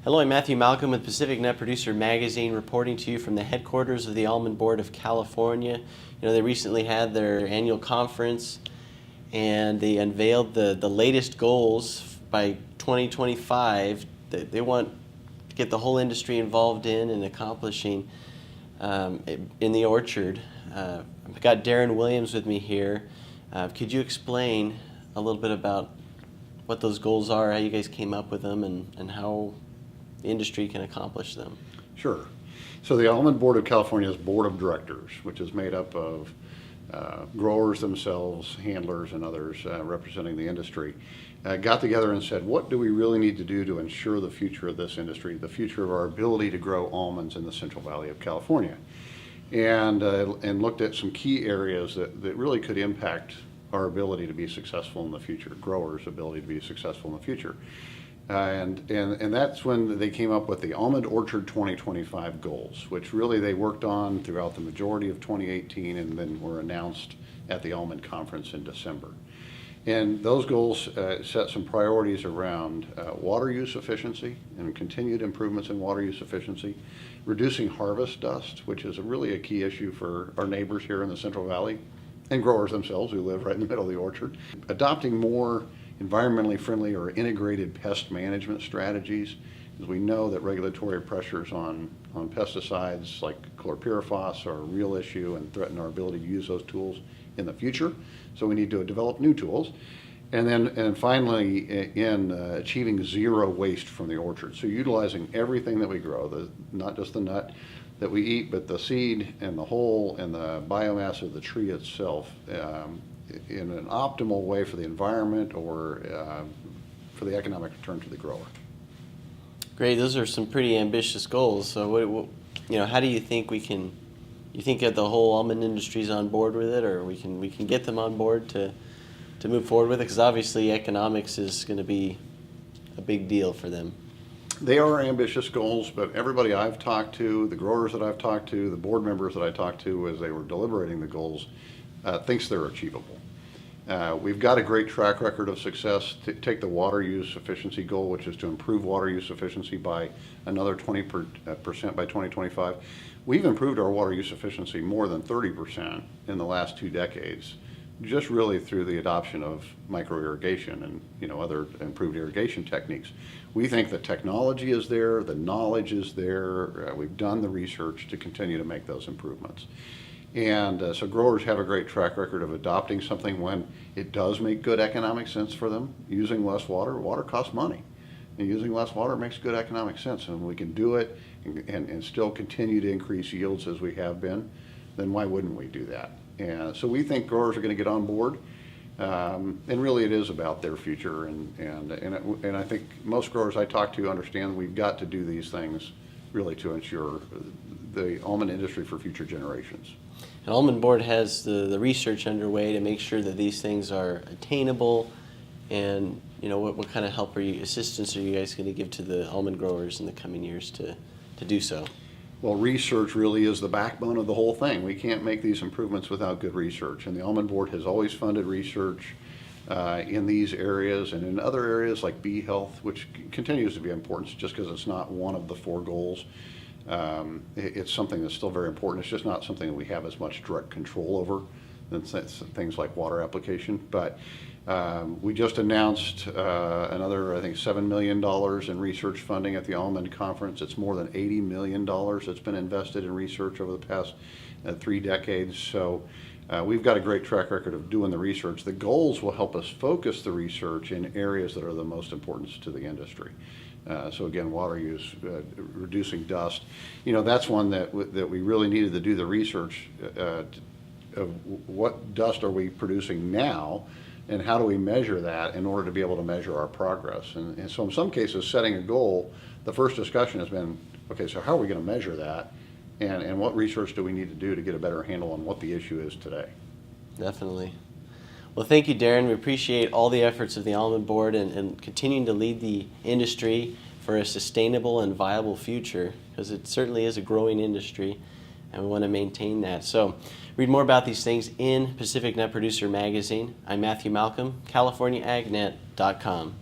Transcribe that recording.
Hello, I'm Matthew Malcolm with Pacific Nut Producer Magazine, reporting to you from the headquarters of the Almond Board of California. They recently had their annual conference and they unveiled the latest goals by 2025 that they want to get the whole industry involved in and accomplishing in the orchard. I've got Darren Williams with me here. Could you explain a little bit about what those goals are, how you guys came up with them, and how the industry can accomplish them? Sure. So the Almond Board of California's Board of Directors, which is made up of growers themselves, handlers, and others representing the industry, got together and said, what do we really need to do to ensure the future of this industry, the future of our ability to grow almonds in the Central Valley of California? And looked at some key areas that really could impact our ability to be successful in the future, growers' ability to be successful in the future. And that's when they came up with the Almond Orchard 2025 goals, which really they worked on throughout the majority of 2018 and then were announced at the Almond Conference in December. And those goals set some priorities around water use efficiency and continued improvements in water use efficiency, reducing harvest dust, which is really a key issue for our neighbors here in the Central Valley and growers themselves who live right in the middle of the orchard, adopting more environmentally friendly or integrated pest management strategies, as we know that regulatory pressures on pesticides like chlorpyrifos are a real issue and threaten our ability to use those tools in the future. So we need to develop new tools. And finally, in achieving zero waste from the orchard. So utilizing everything that we grow, not just the nut that we eat, but the seed and the hull and the biomass of the tree itself in an optimal way for the environment or for the economic return to the grower. Great, those are some pretty ambitious goals. So how do you think we can, you think that the whole almond industry is on board with it, or we can get them on board to move forward with it? Because obviously economics is going to be a big deal for them. They are ambitious goals, but everybody I've talked to, the growers that I've talked to, the board members that I talked to as they were deliberating the goals, thinks they're achievable. We've got a great track record of success. Take the water use efficiency goal, which is to improve water use efficiency by another 20% by 2025. We've improved our water use efficiency more than 30% in the last 2 decades, just really through the adoption of micro irrigation and other improved irrigation techniques. We think the technology is there, the knowledge is there. We've done the research to continue to make those improvements. And so growers have a great track record of adopting something when it does make good economic sense for them. Using less water, water costs money. And using less water makes good economic sense. And when we can do it and still continue to increase yields as we have been, then why wouldn't we do that? And so we think growers are going to get on board. And really it is about their future. And I think most growers I talk to understand we've got to do these things really to ensure the almond industry for future generations. And Almond Board has the research underway to make sure that these things are attainable, and what kind of assistance are you guys going to give to the almond growers in the coming years to do so? Well, research really is the backbone of the whole thing. We can't make these improvements without good research, and the Almond Board has always funded research in these areas and in other areas like bee health, which continues to be important just because it's not one of the 4 goals. It's something that's still very important. It's just not something that we have as much direct control over than things like water application. But we just announced another, I think, $7 million in research funding at the Almond Conference. It's more than $80 million that's been invested in research over the past 3 decades. So we've got a great track record of doing the research. The goals will help us focus the research in areas that are the most important to the industry. So again, water use, reducing dust. That's one that we really needed to do the research of what dust are we producing now, and how do we measure that in order to be able to measure our progress. And so in some cases, setting a goal, the first discussion has been, okay, so how are we going to measure that? And what research do we need to do to get a better handle on what the issue is today? Definitely. Well, thank you, Darren. We appreciate all the efforts of the Almond Board and continuing to lead the industry for a sustainable and viable future, because it certainly is a growing industry, and we want to maintain that. So read more about these things in Pacific Nut Producer Magazine. I'm Matthew Malcolm, CaliforniaAgNet.com.